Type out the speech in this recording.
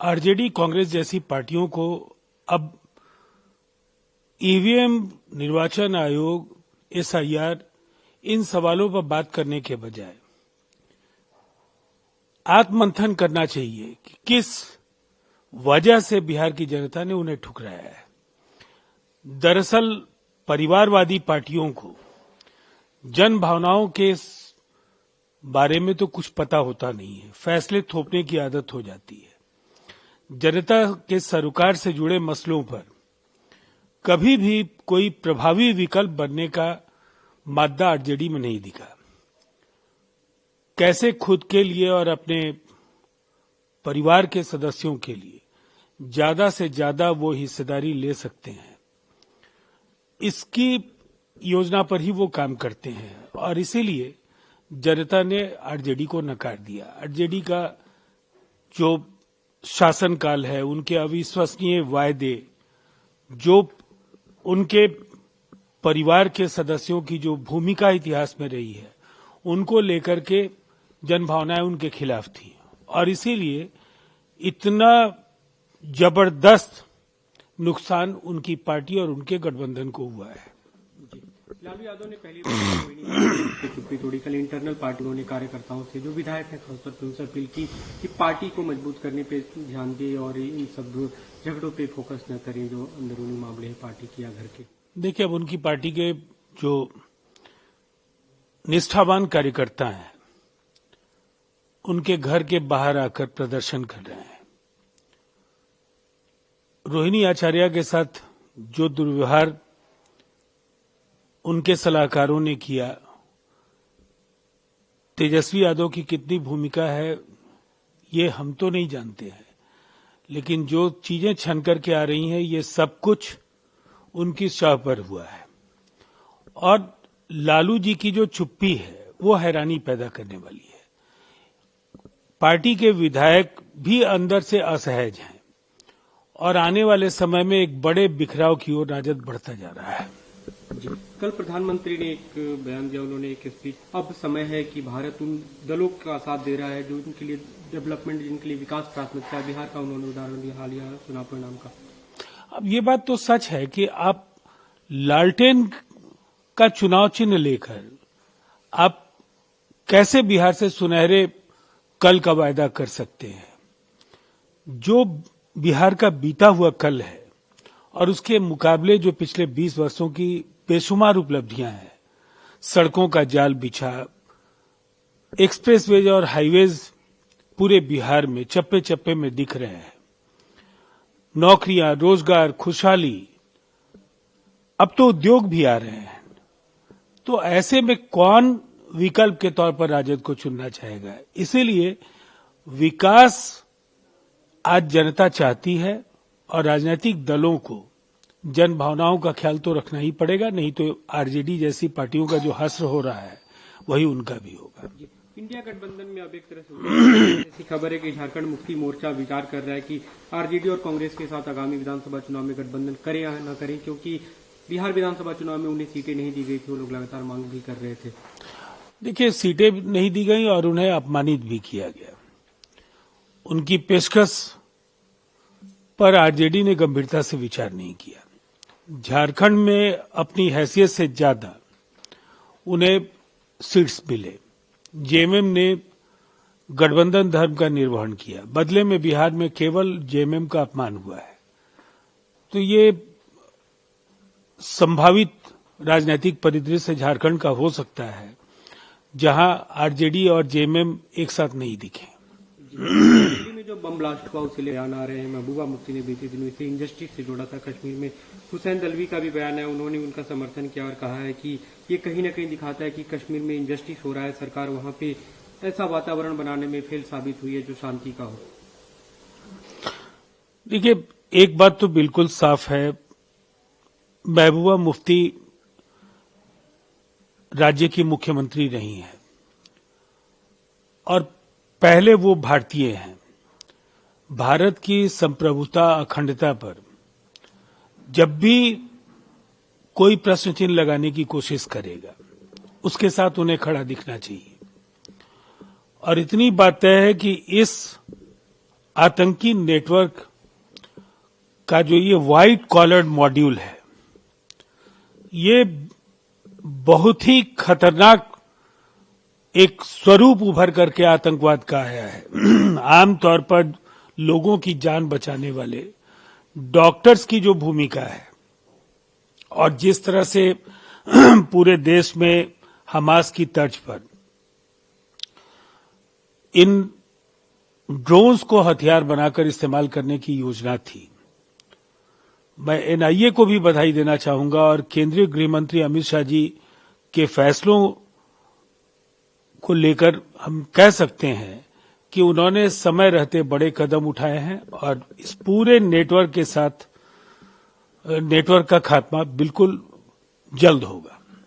RJD Congress जैसी पार्टियों को अब ईवीएम, निर्वाचन आयोग, एसआईआर इन सवालों पर बात करने के बजाय आत्ममंथन करना चाहिए कि किस वजह से बिहार की जनता ने उन्हें ठुकराया है। दरअसल परिवारवादी पार्टियों को जन भावनाओं के बारे में तो कुछ पता होता नहीं है, फैसले थोपने की आदत हो जाती है। जनता के सरोकार से जुड़े मसलों पर कभी भी कोई प्रभावी विकल्प बनने का मादा आरजेडी में नहीं दिखा। कैसे खुद के लिए और अपने परिवार के सदस्यों के लिए ज्यादा से ज्यादा वो हिस्सेदारी ले सकते हैं, इसकी योजना पर ही वो काम करते हैं और इसीलिए जनता ने आरजेडी को नकार दिया। आरजेडी का जो शासनकाल है, उनके अविश्वसनीय वायदे, जो उनके परिवार के सदस्यों की जो भूमिका इतिहास में रही है, उनको लेकर के जनभावनाएं उनके खिलाफ थी और इसीलिए इतना जबरदस्त नुकसान उनकी पार्टी और उनके गठबंधन को हुआ है। लालू यादव ने पहली बार चुप्पी तोड़ी। कल इंटरनल पार्टियों ने कार्यकर्ताओं से, जो विधायक हैं खासतौर पर, उनसे अपील की कि पार्टी को मजबूत करने पे ध्यान दें और इन सब झगड़ों पे फोकस न करें जो अंदरूनी मामले हैं पार्टी के या घर के। देखिए, अब उनकी पार्टी के जो निष्ठावान कार्यकर्ता हैं, उनके घर के बाहर आकर प्रदर्शन कर रहे हैं। रोहिणी आचार्य के साथ जो दुर्व्यवहार उनके सलाहकारों ने किया, तेजस्वी यादव की कितनी भूमिका है ये हम तो नहीं जानते हैं, लेकिन जो चीजें छन करके आ रही हैं ये सब कुछ उनकी चाह पर हुआ है। और लालू जी की जो चुप्पी है वो हैरानी पैदा करने वाली है। पार्टी के विधायक भी अंदर से असहज हैं और आने वाले समय में एक बड़े बिखराव की ओर राजद बढ़ता जा रहा है। जी, कल प्रधानमंत्री ने एक बयान दिया, उन्होंने एक स्पीच, अब समय है कि भारत उन दलों का साथ दे रहा है जो उनके लिए डेवलपमेंट, जिनके लिए विकास प्राथमिकता है। बिहार का उन्होंने उदाहरण दिया हालिया चुनाव परिणाम का। अब ये बात तो सच है कि आप लालटेन का चुनाव चिन्ह लेकर आप कैसे बिहार से सुनहरे कल का वायदा कर सकते हैं। जो बिहार का बीता हुआ कल है और उसके मुकाबले जो पिछले 20 वर्षों की बेशुमार उपलब्धियां हैं, सड़कों का जाल बिछा, एक्सप्रेसवेज और हाईवेज पूरे बिहार में चप्पे चप्पे में दिख रहे हैं, नौकरियां, रोजगार, खुशहाली, अब तो उद्योग भी आ रहे हैं। तो ऐसे में कौन विकल्प के तौर पर राजद को चुनना चाहेगा? इसीलिए विकास आज जनता चाहती है और राजनीतिक दलों को जन भावनाओं का ख्याल तो रखना ही पड़ेगा, नहीं तो आरजेडी जैसी पार्टियों का जो हश्र हो रहा है वही उनका भी होगा। इंडिया गठबंधन में अब एक तरह से ऐसी खबर है कि झारखंड मुक्ति मोर्चा विचार कर रहा है कि आरजेडी और कांग्रेस के साथ आगामी विधानसभा चुनाव में गठबंधन करें या न करें, क्योंकि बिहार विधानसभा चुनाव में उन्हें सीटें नहीं दी गई थी, वो लोग लगातार मांग भी कर रहे थे। देखिए, सीटें नहीं दी गई और उन्हें अपमानित भी किया गया। उनकी पेशकश पर आरजेडी ने गंभीरता से विचार नहीं किया। झारखंड में अपनी हैसियत से ज्यादा उन्हें सीट्स मिले। जेएमएम ने गठबंधन धर्म का निर्वहन किया, बदले में बिहार में केवल जेएमएम का अपमान हुआ है। तो ये संभावित राजनीतिक परिदृश्य झारखंड का हो सकता है जहां आरजेडी और जेएमएम एक साथ नहीं दिखे। दिल्ली में जो बम ब्लास्ट हुआ उसके लिए बयान आ रहे हैं। महबूबा मुफ्ती ने बीते दिनों इसे इंजस्टिस से जोड़ा था। कश्मीर में हुसैन दलवी का भी बयान है, उन्होंने उनका समर्थन किया और कहा है कि ये कहीं न कहीं दिखाता है कि कश्मीर में इंजस्टिस हो रहा है, सरकार वहां पे ऐसा वातावरण बनाने में फेल साबित हुई है जो शांति का हो। देखिए, एक बात तो बिल्कुल साफ है, महबूबा मुफ्ती राज्य की मुख्यमंत्री रही हैं और पहले वो भारतीय हैं। भारत की संप्रभुता, अखंडता पर जब भी कोई प्रश्न चिन्ह लगाने की कोशिश करेगा, उसके साथ उन्हें खड़ा दिखना चाहिए। और इतनी बात तय है कि इस आतंकी नेटवर्क का जो ये व्हाइट कॉलर्ड मॉड्यूल है, ये बहुत ही खतरनाक एक स्वरूप उभर करके आतंकवाद का आया है। आमतौर पर लोगों की जान बचाने वाले डॉक्टर्स की जो भूमिका है और जिस तरह से पूरे देश में हमास की तर्ज पर इन ड्रोन्स को हथियार बनाकर इस्तेमाल करने की योजना थी, मैं एनआईए को भी बधाई देना चाहूंगा और केंद्रीय गृह मंत्री अमित शाह जी के फैसलों को लेकर हम कह सकते हैं कि उन्होंने समय रहते बड़े कदम उठाए हैं और इस पूरे नेटवर्क के साथ नेटवर्क का खात्मा बिल्कुल जल्द होगा।